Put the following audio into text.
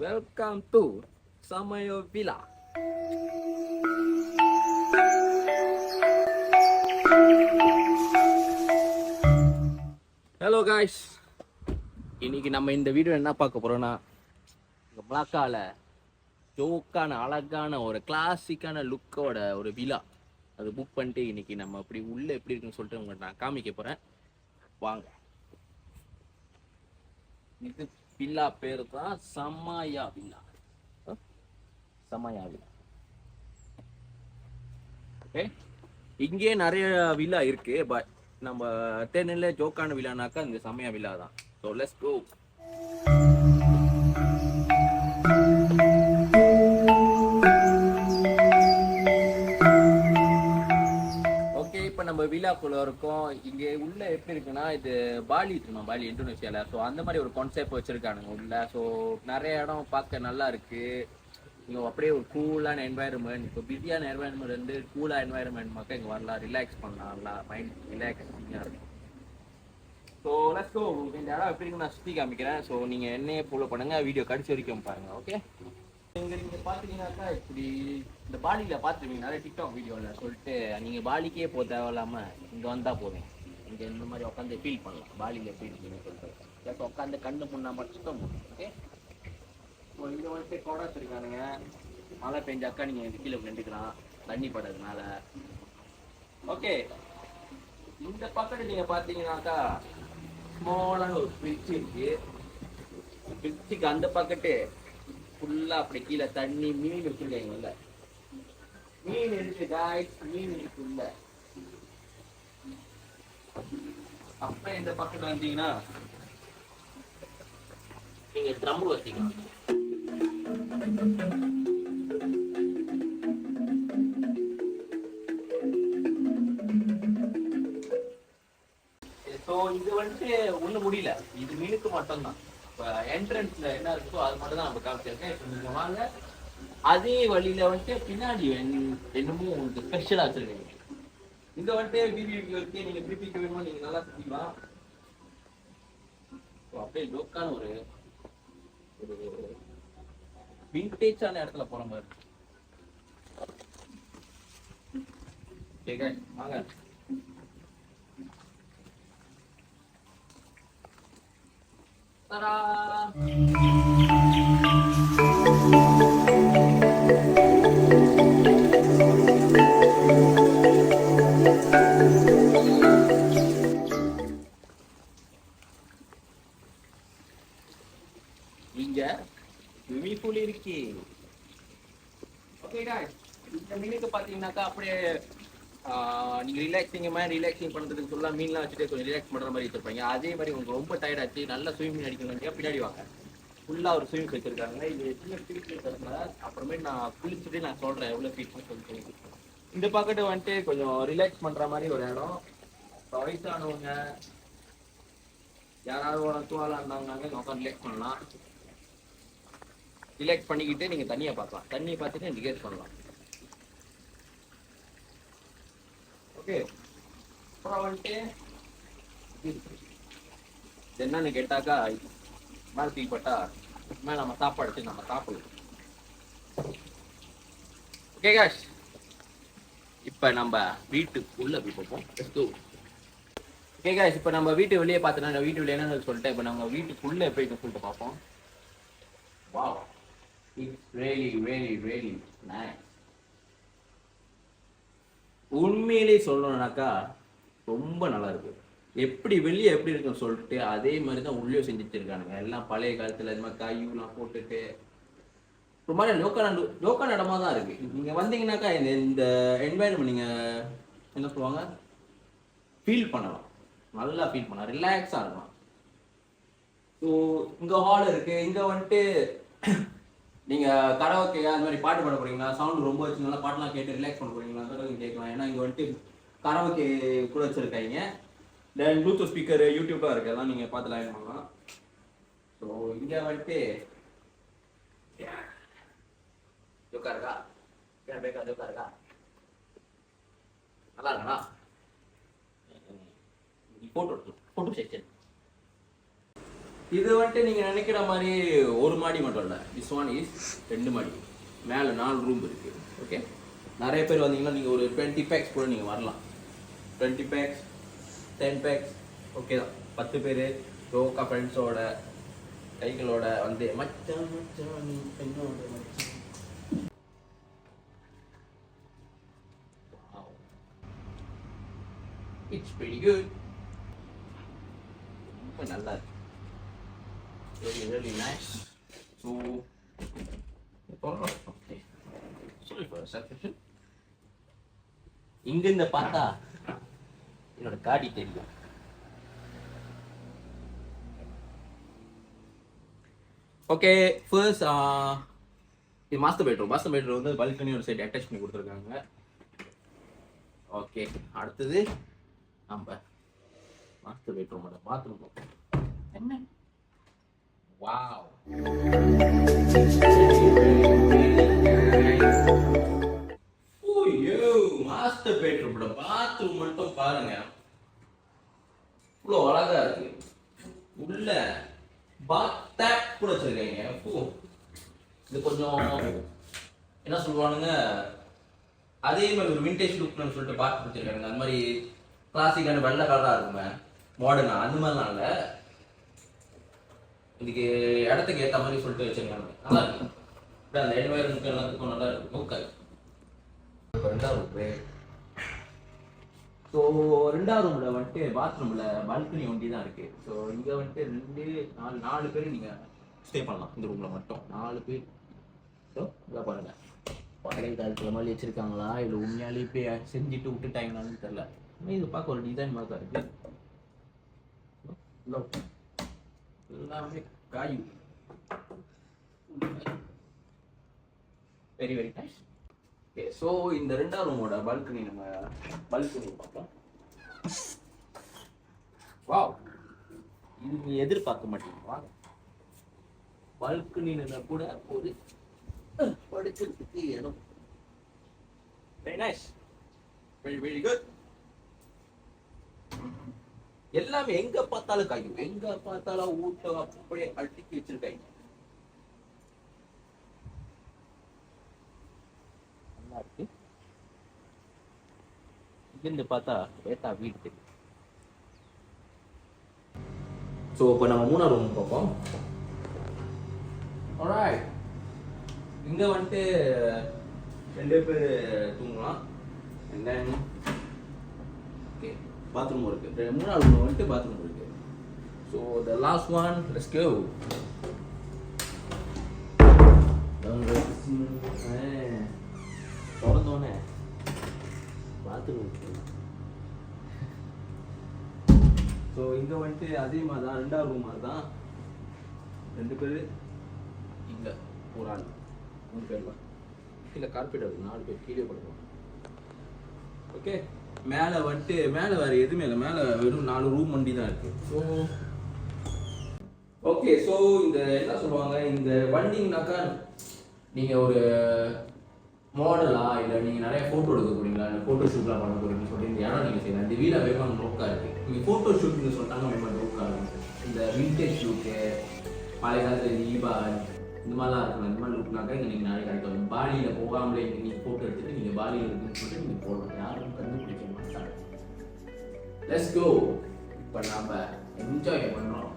Welcome to Samayo Villa. Hello guys, இன்னைக்கு நம்ம இந்த வீடியோ என்ன பார்க்க போறோம்னா, இந்த மலாக்கால ஜோக்கான அழகான ஒரு கிளாசிக்கான லுக்கோட ஒரு விழா அது புக் பண்ணிட்டு இன்னைக்கு நம்ம அப்படி உள்ள எப்படி இருக்குன்னு சொல்லிட்டு உங்களுக்கு நான் காமிக்க போறேன். வாங்க. இது வில்லா பேரு தான் சமாயா வில்லா. சமாயா வில்லா. ஓகே, இங்கே நிறைய வில்லா இருக்கு. பட் நம்ம தேனில ஜோக்கான வில்லானாக்கா இந்த சமயா வில்லா தான். So let's go. ஓகே, இப்போ நம்ம வில்லாக்குள்ள இருக்கோம். இங்கே உள்ள எப்படி இருக்குன்னா, இது பாலி இருக்கணும், பாலி இந்தோனேஷியால. ஸோ அந்த மாதிரி ஒரு கான்செப்ட் வச்சிருக்கானுங்க உள்ள. ஸோ நிறைய இடம் பார்க்க நல்லா இருக்கு. இங்கே அப்படியே ஒரு கூலான என்வாயர்மெண்ட். இப்போ பிஸியான என்வாயர்மெண்ட் வந்து கூலாக என்வாயர்மெண்ட் மக்கள் இங்கே வரலாம், ரிலாக்ஸ் பண்ணலாம், நல்லா மைண்ட் ரிலாக்ஸிங்காக இருக்கும். So let's go. இந்த இடம் எப்படி இருக்குன்னு நான் சுற்றி காமிக்கிறேன். ஸோ நீங்கள் என்னையே ஃபாலோ பண்ணுங்க, வீடியோ கடைசி வரைக்கும் பாருங்க. ஓகே, இங்கே நீங்கள் பார்த்தீங்கன்னாக்கா இப்படி இந்த பாலியில் பார்த்துருவீங்க நிறைய டிக்டாக் வீடியோவில் சொல்லிட்டு, நீங்கள் பாலிக்கே போக தேவையில்லாமல் இங்கே வந்தால் போதும். இங்கே இந்த மாதிரி உட்காந்து ஃபீல் பண்ணலாம் பாலியில் எப்படி இருக்குன்னு சொல்லிட்டு. ஜஸ்ட் உட்காந்து கண்ணு முன்னா மட்டும் போதும். ஓகே, ஸோ இங்கே வந்துட்டு கோடாஸ் இருக்கானுங்க. மழை பெஞ்சாக்கா நீங்கள் கீழே நின்றுக்கலாம் தண்ணி படுறதுனால. ஓகே, இந்த பக்கத்தில் நீங்கள் பார்த்தீங்கன்னாக்கா ஸ்மாலான ஒரு பிரிட்ஜ் இருக்கு. பிரிட்ஜுக்கு அந்த பக்கத்து ஃபுல்லாக அப்படி கீழே தண்ணி, மீன் வச்சுருக்காங்கல்ல, மீன் இருக்கு காய்ஸ், மீன் இருக்குல்ல. அப்புறம் இந்த பக்கத்தில் வந்தீங்கன்னா நீங்கள் ட்ரம் வச்சிக்கலாம். ஸோ இது வந்துட்டு ஒன்றும் முடியல, இது மீனுக்கு மட்டும்தான். இப்போ என்ட்ரன்ஸ்ல என்ன இருக்கோ அது மட்டும் தான் நம்ம காமிச்சிருக்கேன். இப்போ நீங்கள் வாங்க, அதே வழியில வந்துட்டு பின்னாடி என்னமோ உங்களுக்கு ஸ்பெஷலாக வச்சிருக்கீங்க. இங்க வந்துட்டு பிபிக்கு இருக்கு, நீங்க பிபிக்கு வேணுமோ நீங்க நல்லா சுத்திக்கலாம். அப்படியே லோக்கான ஒரு விண்டேஜான இடத்துல போற மாதிரி. வாங்க. இங்க ஸ்விமிங் பூல் இருக்கு. ஓகே காய்ஸ், இந்த மீனுக்கு பாத்தீங்கன்னாக்கா அப்படியே நீங்க ரிலாக்ஸிங் பண்றதுக்கு சொல்லலாம். மீன்லாம் வச்சுட்டு கொஞ்சம் ரிலாக்ஸ் பண்ற மாதிரி வச்சிருப்பாங்க. அதே மாதிரி உங்களுக்கு ரொம்ப டயர்ட் ஆச்சு, நல்லா ஸ்விமிங் அடிக்கணும், பின்னாடி வாங்க. ஃபுல்லா ஒரு ஸ்விமிங் வச்சிருக்காங்க. இது சின்ன ஃபீட் இருக்கிறதுனால அப்புறமே நான் குளிச்சுட்டு நான் சொல்றேன் எவ்வளவு ஃபீட்னு சொல்லிட்டு. இந்த பக்கத்து வந்துட்டு கொஞ்சம் ரிலாக்ஸ் பண்ற மாதிரி ஒரு இடம். வயசானவங்க யாராவது ஒரு தூவாலாம் இருந்தாங்க உட்காந்து ரிலாக்ஸ் பண்ணலாம். ரிலாக்ஸ் பண்ணிக்கிட்டு நீங்க தண்ணியை பார்க்கலாம், தண்ணியை பார்த்துட்டு ரிலாக்ஸ் பண்ணலாம். ஓகே, அப்புறம் வந்துட்டு என்னன்னு கேட்டாக்கா, மேலே தீப்பட்டா மேலே நம்ம சாப்பாடு நம்ம சாப்பிடலாம். ஓகே காஷ், இப்போ நம்ம வீட்டுக்குள்ள போய் பார்ப்போம். ஓகே காஷ், இப்போ நம்ம வீட்டு வெளியே பார்த்தோன்னா வீட்டு வெளியே என்னன்னு சொல்லிட்டு இப்போ நம்ம வீட்டுக்குள்ள போயிட்டு சொல்லிட்டு பார்ப்போம். Wow, it's really really really nice. உண்மையிலே சொல்லணும்னாக்கா ரொம்ப நல்லா இருக்கு. எப்படி வெளியே எப்படி இருக்குன்னு சொல்லிட்டு அதே மாதிரி தான் உள்ளே செஞ்சுட்டு இருக்கானுங்க. எல்லாம் பழைய காலத்துல இது மாதிரி காய்லாம் போட்டுட்டு ஒரு மாதிரி லோக்கான இடமா தான் இருக்கு. நீங்க வந்தீங்கன்னாக்கா இந்த என்வாயர்மெண்ட் நீங்க என்ன சொல்லுவாங்க ஃபீல் பண்ணலாம், நல்லா ஃபீல் பண்ணலாம், ரிலாக்ஸா இருக்கலாம். ஸோ இங்க ஹால் இருக்கு. இங்க வந்துட்டு நீங்க கராோகே அந்த மாதிரி பாட்டு பாட போறீங்களா, சவுண்ட் ரொம்ப வச்சு நல்லா பாட்டுலாம் கேட்டு ரிலாக்ஸ் பண்ண போறீங்களா கேட்கலாம். ஏன்னா இங்க வந்துட்டு கராோகே கூட வச்சிருக்காங்க. தென் ப்ளூடூத் ஸ்பீக்கர், யூடியூப்லாம் இருக்கு, எல்லாம் நீங்க பார்த்து லைன் பண்ணலாம். ஸோ இங்க வந்துட்டு ஜோக்கா இருக்கா, ஜோக்கா இருக்கா, நல்லா இருக்கா போட்டோ செக்ஷன். இது வந்துட்டு நீங்க நினைக்கிற மாதிரி ஒரு மாடி மட்டும் இல்லை, திஸ் ஒன் இஸ் 2 மாடி, மேலே 4 ரூம் இருக்கு. ஓகே, நிறைய பேர் வந்தீங்கன்னா நீங்கள் ஒரு 20 பேக்ஸ் கூட நீங்கள் வரலாம். 20 பேக்ஸ் 10 பேக்ஸ் ஓகே தான். 10 பேர் யோகா ஃப்ரெண்ட்ஸோட கைகளோட வந்து மச்சான் மச்சான் நீ என்னோட மச்சான். It's pretty good. ரொம்ப நல்லா இருக்கு. Really, really nice. So, okay. Sorry for the separation. இங்கிருந்து பார்த்தா என்னோட காடி தெரியும். ஓகே, ஃபர்ஸ்ட் இது மாஸ்டர் பெட்ரூம். மாஸ்டர் பெட்ரூம் வந்து பால்கனி ஒரு சைடு அட்டாச் பண்ணி கொடுத்துருக்காங்க. ஓகே, அடுத்தது நம்ம மாஸ்டர் பெட்ரூமோட பாத்ரூம். என்ன வாவ், ஓய்யோ, மாஸ்டர் பெட்ரூமோட பாத்ரூம் மட்டும் பாருங்க, இவ்வளோ அழகா இருக்கு. உள்ள பாத் டேப் கூட வச்சிருக்கீங்க. இது கொஞ்சம் என்ன சொல்லுவானுங்க, அதே மாதிரி ஒரு விண்டேஜ் லுக்னு சொல்லிட்டு பாத் வச்சிருக்காங்க. அந்த மாதிரி கிளாசிக்கான வெள்ளை கலராக இருக்குமே, மாடர்னா அந்த மாதிரிலாம் இல்லை. இதுக்கு இடத்துக்கு ஏற்ற மாதிரி சொல்லிட்டு வச்சிருக்காங்க. நல்லா இருக்கு. அந்த என்வாயர்மெண்ட் எல்லாத்துக்கும் நல்லா இருக்கு. ஓகே, 2வது ரூம். ஸோ 2வது ரூம்ல வந்துட்டு பாத்ரூம்ல பால்கனி ஒண்டி தான் இருக்கு. ஸோ இங்க வந்துட்டு 4 பேர் நீங்க ஸ்டே பண்ணலாம். இந்த ரூம்ல மட்டும் 4 பேர். ஸோ இதை பாருங்க, பழைய காலத்துல மாதிரி வச்சிருக்காங்களா இல்லை உண்மையாலே போய் செஞ்சுட்டு விட்டுட்டாங்களான்னு தெரியல. இது பார்க்க ஒரு டிசைன் மாதிரி தான் இருக்கு. எல்லாமே காயும். Very very nice. Okay, so இந்த 2வது ரூமோட பால்கனி நம்ம பால்கனி பார்க்கலாம். வாவ், இது நீ எதிர்பார்க்க மாட்டீங்க. வாங்க, பால்கனில கூட ஒரு படுக்கிறதுக்கு இடம். Very nice, very very good. எல்லாமே எங்க பார்த்தாலும் காயும், எங்க பார்த்தாலும் ஊட்ட அப்படியே அடுக்கி வச்சிருக்காங்க. நல்லா இருக்கு. இங்கிருந்து பார்த்தா ஏத்தா வீடு தெரியும். ஸோ இப்போ நம்ம 3வது ரூம் பார்ப்போம். ஆல்ரைட், இங்க வந்துட்டு 2 பேர் தூங்கலாம். அண்ட் தென் ஓகே, பாத்ரூம் இருக்கு. 3வது ரூம் வந்துட்டு பாத்ரூம் இருக்கு. So the last one, let's go. திறந்தோன்னே பாத்ரூம் இருக்கு. ஸோ இங்கே வந்துட்டு அதே மாதிரி தான், 2வது ரூம் மாதிரி தான். 2 பேர் இங்கே, ஒரு ஆள் 3 பேர்லாம் கீழே கார்பெட் இருக்கு. 4 பேர் கீழே படுவாங்க. ஓகே, மேலே வந்துட்டு மேலே வேறு எதுவுமே இல்லை. மேலே வெறும் 4 ரூம் வண்டி தான் இருக்கு. ஸோ ஓகே, ஸோ இந்த என்ன சொல்லுவாங்க, இந்த வண்டிங்கனாக்கா நீங்கள் ஒரு மாடலா இல்லை நீங்கள் நிறைய ஃபோட்டோ எடுக்க போறீங்களா, இல்லை ஃபோட்டோ ஷூட்லாம் பண்ண போறீங்கன்னு சொல்லி இந்த இடம் நீங்கள் செய்யலாம். இந்த வீடை வேகமாக லுக்காக இருக்குது. நீங்கள் ஃபோட்டோ ஷூட்னு சொல்லிட்டாங்க வேகமாக லுக்காக இருக்கும். இந்த விண்டேஜ் லுக்கு, பழைய காலத்தில் ஈபால் இந்த மாதிரிலாம் இருக்கணும். இந்த மாதிரி லுக்னாக்கா இங்கே நீங்கள் நிறைய கிடைக்கும். பாலியில் போகாமலே நீங்கள் ஃபோட்டோ எடுத்துகிட்டு நீங்கள் பாலியில் இருக்குன்னு சொல்லிட்டு நீங்கள் போடணும். யாரும் கண்டுபிடிக்க மாட்டாங்க. Let's go. இப்போ நாம் என்ஜாய் பண்ணுறோம்.